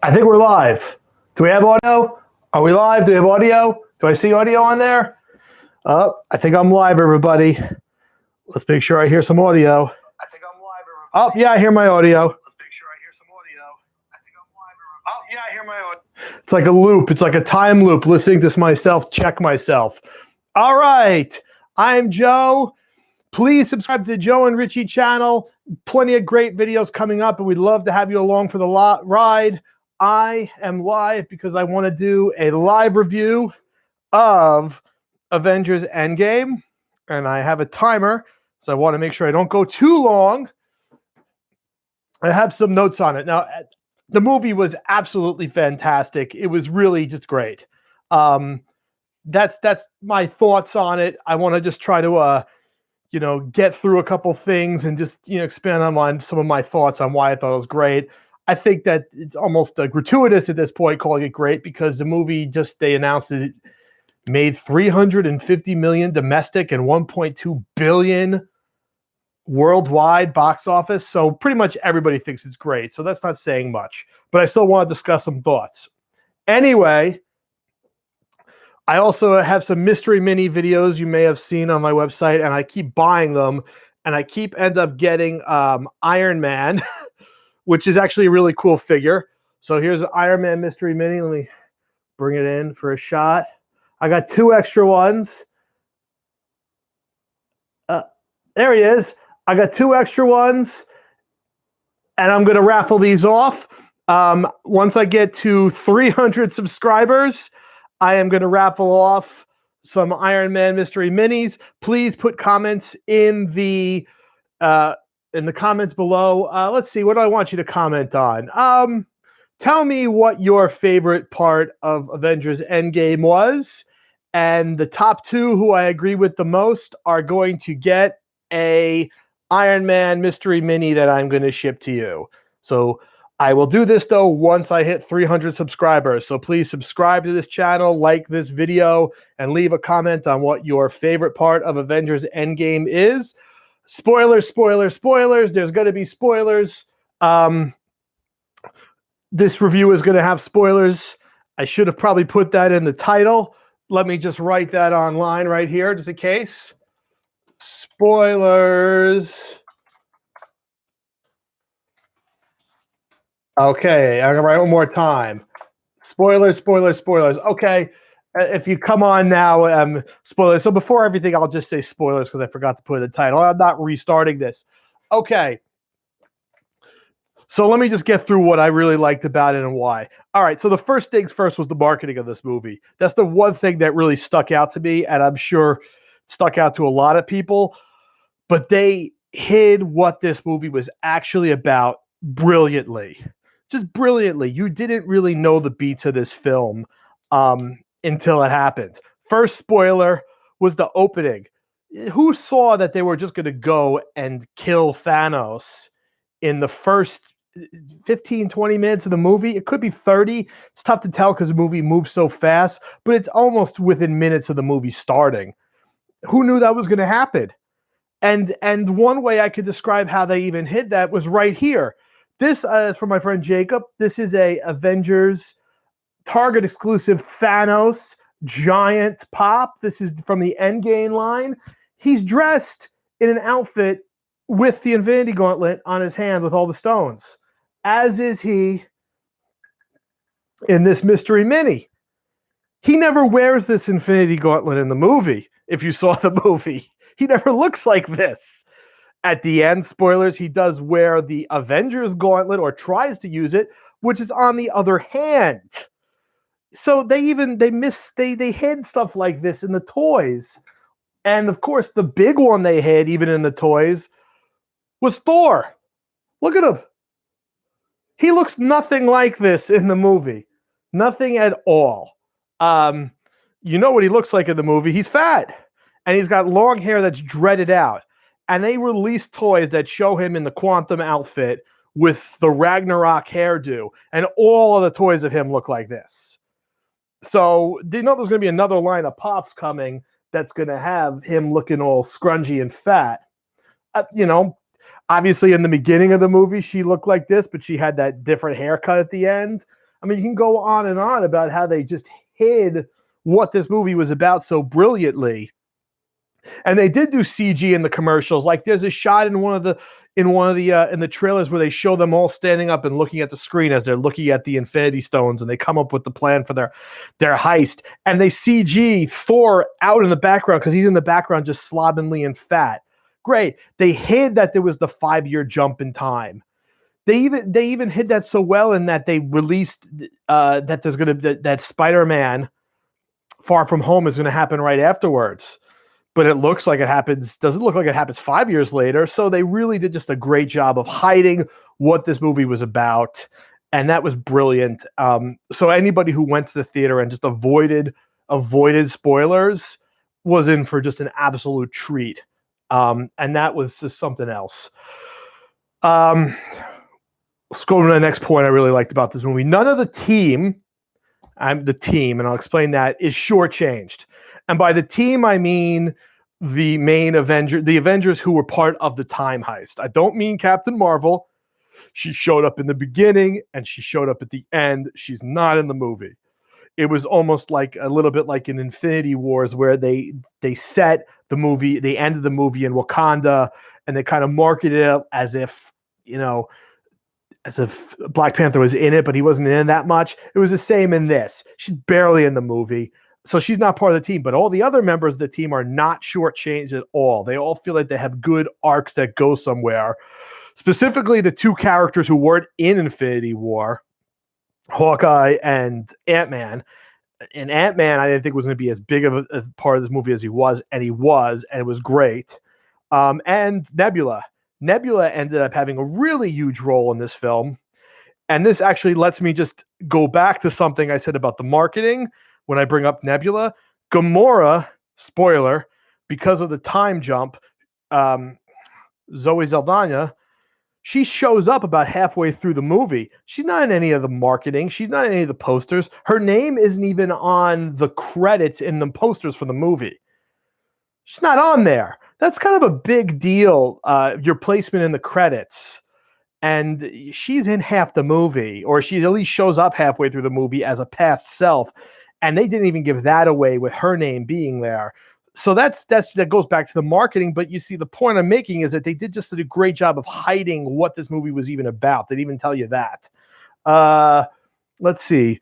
I think we're live. Do we have audio? Are we live? Do we have audio? Do I see audio on there? I think I'm live, everybody. Let's make sure I hear some audio. I think I'm live, everybody. Oh, yeah, I hear my audio. Let's make sure I hear some audio. I think I'm live, everybody. Oh, yeah, I hear my audio. It's like a loop. It's like a time loop, listening to myself, check myself. All right. I'm Joe. Please subscribe to the Joe and Richie channel. Plenty of great videos coming up, and we'd love to have you along for the ride. I am live because I want to do a live review of Avengers Endgame, and I have a timer, so I want to make sure I don't go too long. I have some notes on it. Now, the movie was absolutely fantastic. It was really just great. That's my thoughts on it. I want to just try to get through a couple things and just expand on some of my thoughts on why I thought it was great. I think that it's almost gratuitous at this point calling it great, because the movie they announced that it made $350 million domestic and $1.2 billion worldwide box office. So pretty much everybody thinks it's great. So that's not saying much, but I still want to discuss some thoughts. Anyway, I also have some mystery mini videos you may have seen on my website, and I keep buying them, and I end up getting Iron Man, which is actually a really cool figure. So here's an Iron Man mystery mini. Let me bring it in for a shot. I got two extra ones. There he is. I got two extra ones, and I'm going to raffle these off. Once I get to 300 subscribers, I am going to raffle off some Iron Man mystery minis. Please put comments in the comments below. Let's see, what do I want you to comment on? Tell me what your favorite part of Avengers Endgame was, and the top two who I agree with the most are going to get a Iron Man mystery mini that I'm going to ship to you. So I will do this, though, once I hit 300 subscribers. So please subscribe to this channel, like this video, and leave a comment on what your favorite part of Avengers Endgame is. Spoilers, spoilers, spoilers. There's going to be spoilers. This review is going to have spoilers. I should have probably put that in the title. Let me just write that online right here, just in case. Spoilers. Okay, I'm going to write one more time. Spoilers, spoilers, spoilers. Okay, if you come on now, spoilers. So before everything, I'll just say spoilers because I forgot to put in the title. I'm not restarting this. Okay. So let me just get through what I really liked about it and why. All right, so the first things first was the marketing of this movie. That's the one thing that really stuck out to me, and I'm sure stuck out to a lot of people. But they hid what this movie was actually about brilliantly. Just brilliantly. You didn't really know the beats of this film until it happened. First spoiler was the opening. Who saw that they were just going to go and kill Thanos in the first 15, 20 minutes of the movie? It could be 30. It's tough to tell because the movie moves so fast, but it's almost within minutes of the movie starting. Who knew that was going to happen? And one way I could describe how they even hid that was right here. This is from my friend Jacob. This is a Avengers Target exclusive Thanos giant pop. This is from the Endgame line. He's dressed in an outfit with the Infinity Gauntlet on his hand with all the stones, as is he in this mystery mini. He never wears this Infinity Gauntlet in the movie. If you saw the movie, he never looks like this. At the end, spoilers, he does wear the Avengers Gauntlet, or tries to use it, which is on the other hand. So they hid stuff like this in the toys. And of course, the big one they hid, even in the toys, was Thor. Look at him. He looks nothing like this in the movie. Nothing at all. You know what he looks like in the movie? He's fat. And he's got long hair that's dreaded out. And they released toys that show him in the Quantum outfit with the Ragnarok hairdo. And all of the toys of him look like this. So, do you know there's going to be another line of Pops coming that's going to have him looking all scrungy and fat? Obviously in the beginning of the movie, she looked like this, but she had that different haircut at the end. I mean, you can go on and on about how they just hid what this movie was about so brilliantly. And they did do CG in the commercials. Like there's a shot in in the trailers where they show them all standing up and looking at the screen as they're looking at the Infinity Stones, and they come up with the plan for their heist. And they CG Thor out in the background because he's in the background just slovenly and fat. Great. They hid that there was the 5-year jump in time. They even hid that so well in that they released that there's gonna that Spider-Man Far From Home is gonna happen right afterwards. But it looks like it happens, doesn't look like it happens 5 years later. So they really did just a great job of hiding what this movie was about. And that was brilliant. So anybody who went to the theater and just avoided spoilers was in for just an absolute treat. And that was just something else. Let's go to the next point I really liked about this movie. None of the team, and I'll explain that, is shortchanged. And by the team, I mean the main Avenger, the Avengers who were part of the time heist. I don't mean Captain Marvel. She showed up in the beginning and she showed up at the end. She's not in the movie. It was almost like a little bit like in Infinity Wars where they set the movie, they ended the movie in Wakanda and they kind of marketed it as if, as if Black Panther was in it, but he wasn't in it that much. It was the same in this. She's barely in the movie. So she's not part of the team, but all the other members of the team are not shortchanged at all. They all feel like they have good arcs that go somewhere. Specifically, the two characters who weren't in Infinity War, Hawkeye and Ant-Man. And Ant-Man, I didn't think was going to be as big of a part of this movie as he was, and it was great. And Nebula. Nebula ended up having a really huge role in this film. And this actually lets me just go back to something I said about the marketing when I bring up Nebula. Gamora, spoiler, because of the time jump, Zoe Saldana, she shows up about halfway through the movie. She's not in any of the marketing. She's not in any of the posters. Her name isn't even on the credits in the posters for the movie. She's not on there. That's kind of a big deal, your placement in the credits. And she's in half the movie, or she at least shows up halfway through the movie as a past self. And they didn't even give that away with her name being there. So that goes back to the marketing. But you see, the point I'm making is that they did just a great job of hiding what this movie was even about. They didn't even tell you that. Let's see.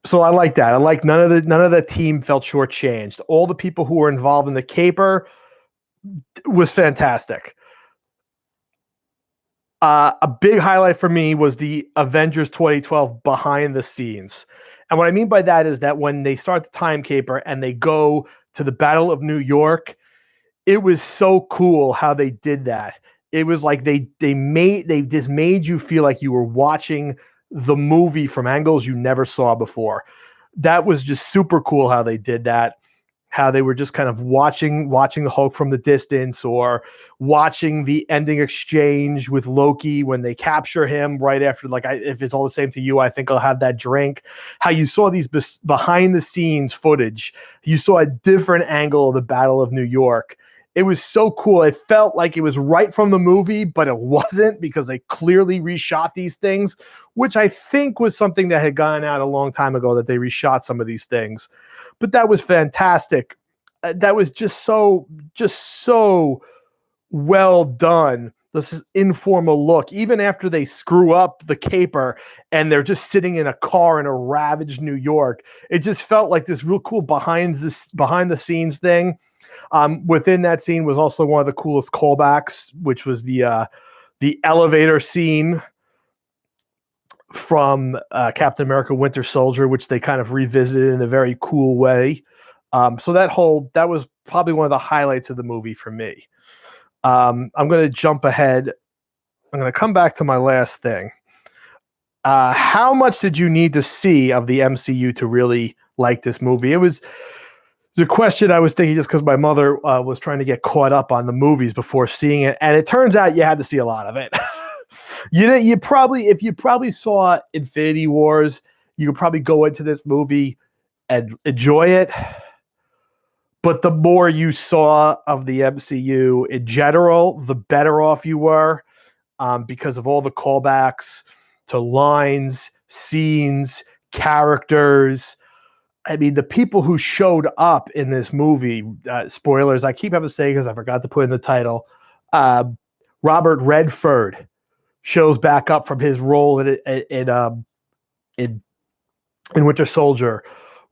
So I like that. I like none of the team felt shortchanged. All the people who were involved in the caper was fantastic. A big highlight for me was the Avengers 2012 behind the scenes. And what I mean by that is that when they start the time caper and they go to the Battle of New York, it was so cool how they did that. It was like they just made you feel like you were watching the movie from angles you never saw before. That was just super cool how they did that. How they were just kind of watching the Hulk from the distance, or watching the ending exchange with Loki when they capture him right after, like, if it's all the same to you, I think I'll have that drink. How you saw these behind the scenes footage. You saw a different angle of the Battle of New York. It was so cool. It felt like it was right from the movie, but it wasn't, because they clearly reshot these things, which I think was something that had gone out a long time ago, that they reshot some of these things. But that was fantastic. That was just so well done. This informal look, even after they screw up the caper and they're just sitting in a car in a ravaged New York, it just felt like this real cool behind the scenes thing. Within that scene was also one of the coolest callbacks, which was the elevator scene from Captain America Winter Soldier, which they kind of revisited in a very cool way. So that was probably one of the highlights of the movie for me. I'm going to jump ahead. I'm going to come back to my last thing. How much did you need to see of the MCU to really like this movie? It was a question I was thinking, just because my mother was trying to get caught up on the movies before seeing it, and it turns out you had to see a lot of it. If you probably saw Infinity Wars, you could probably go into this movie and enjoy it. But the more you saw of the MCU in general, the better off you were, because of all the callbacks lines, scenes, characters. I mean, the people who showed up in this movie, spoilers, I keep having to say because I forgot to put in the title. Robert Redford shows back up from his role in Winter Soldier.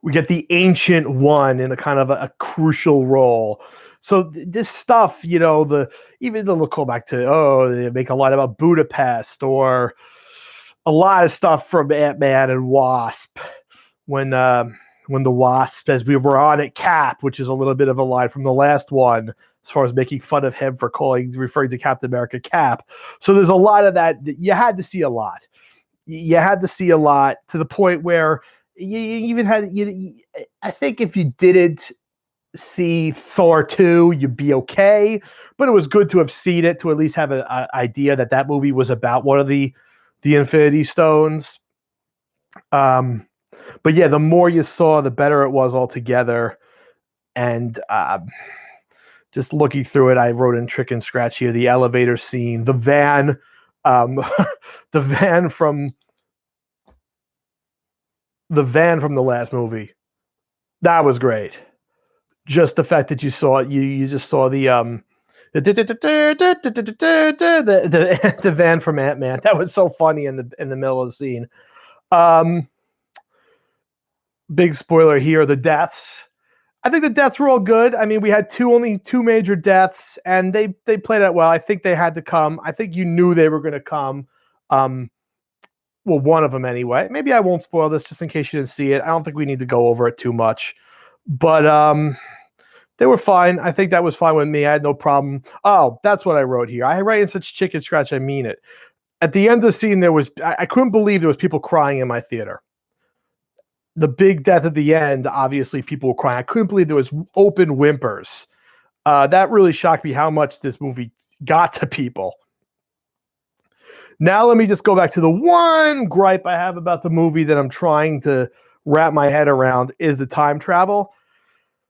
We get the Ancient One in a kind of a crucial role. So this stuff, even they'll call back to, they make a lot about Budapest, or a lot of stuff from Ant-Man and Wasp when the Wasp, as we were on at Cap, which is a little bit of a line from the last one, as far as making fun of him for referring to Captain America Cap. So there's a lot of that. You had to see a lot. You had to see a lot, to the point where you even had. I think if you didn't see Thor 2, you'd be okay. But it was good to have seen it, to at least have an idea that movie was about one of the Infinity Stones. But yeah, the more you saw, the better it was altogether. And just looking through it, I wrote in Trick and Scratch here, the elevator scene, the van, the van from the last movie. That was great. Just the fact that you saw it, you just saw the van from Ant-Man. That was so funny in the middle of the scene. Big spoiler here, the deaths. I think the deaths were all good. I mean, we had only two major deaths, and they played it well. I think they had to come. I think you knew they were going to come. Well, one of them anyway. Maybe I won't spoil this just in case you didn't see it. I don't think we need to go over it too much. But they were fine. I think that was fine with me. I had no problem. Oh, that's what I wrote here. I write in such chicken scratch, I mean it. At the end of the scene, I couldn't believe there was people crying in my theater. The big death at the end, obviously people were crying. I couldn't believe there was open whimpers. That really shocked me how much this movie got to people. Now let me just go back to the one gripe I have about the movie that I'm trying to wrap my head around, is the time travel.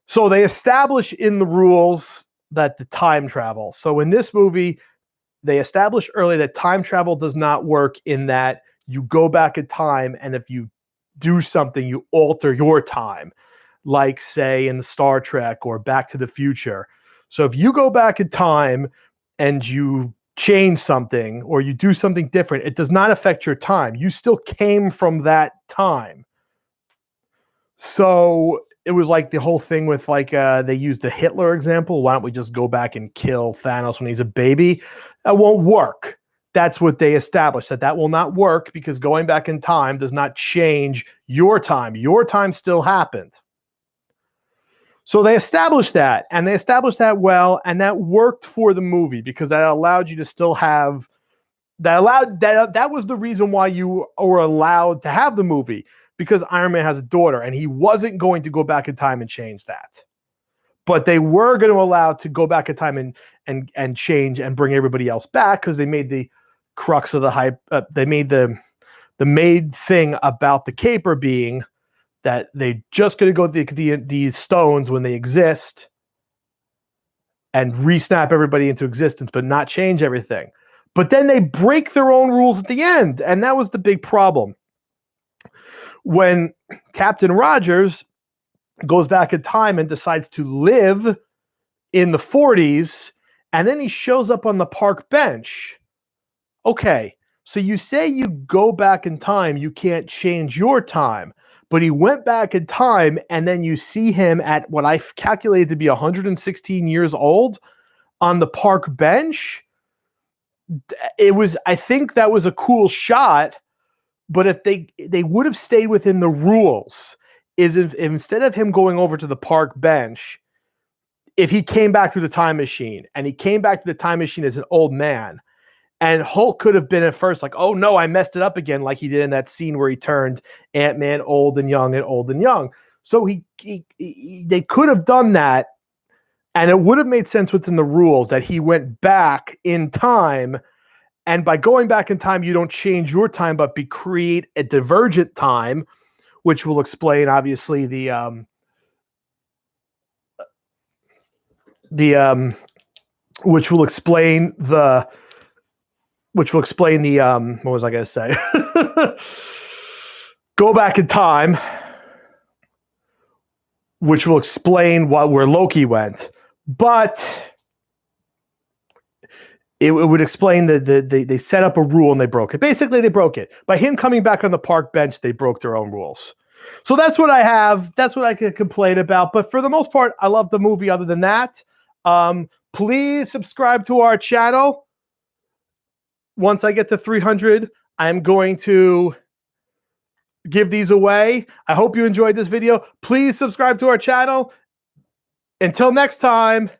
So they establish in the rules that the time travel. So in this movie, they establish early that time travel does not work, in that you go back in time, and if you do something, you alter your time, like say in the Star Trek or Back to the Future. So if you go back in time and you change something or you do something different, it does not affect your time. You still came from that time. So it was like the whole thing with they used the Hitler example. Why don't we just go back and kill Thanos when he's a baby? That won't work. That's what they established, that will not work, because going back in time does not change your time. Your time still happened. So they established that, and they established that well, and that worked for the movie, because that allowed you to still have that was the reason why you were allowed to have the movie, because Iron Man has a daughter, and he wasn't going to go back in time and change that. But they were going to allow to go back in time and change and bring everybody else back, because they made the crux of the hype. They made the main thing about the caper being that they just going to go the stones when they exist and re-snap everybody into existence, but not change everything. But then they break their own rules at the end, and that was the big problem. When Captain Rogers goes back in time and decides to live in the 40s, and then he shows up on the park bench. Okay, so you say you go back in time, you can't change your time, but he went back in time, and then you see him at what I calculated to be 116 years old on the park bench. I think that was a cool shot, but if they would have stayed within the rules, is if instead of him going over to the park bench, if he came back through the time machine, and he came back to the time machine as an old man, and Hulk could have been at first like, oh no, I messed it up again, like he did in that scene where he turned Ant-Man old and young and old and young. So they could have done that, and it would have made sense within the rules that he went back in time, and by going back in time, you don't change your time, but create a divergent time, which will explain obviously which will explain which will explain the what was I going to say? Go back in time, which will explain where Loki went, but it would explain that they set up a rule and they broke it. Basically, they broke it. By him coming back on the park bench, they broke their own rules. So that's what I have. That's what I can complain about. But for the most part, I love the movie other than that. Please subscribe to our channel. Once I get to 300, I'm going to give these away. I hope you enjoyed this video. Please subscribe to our channel. Until next time.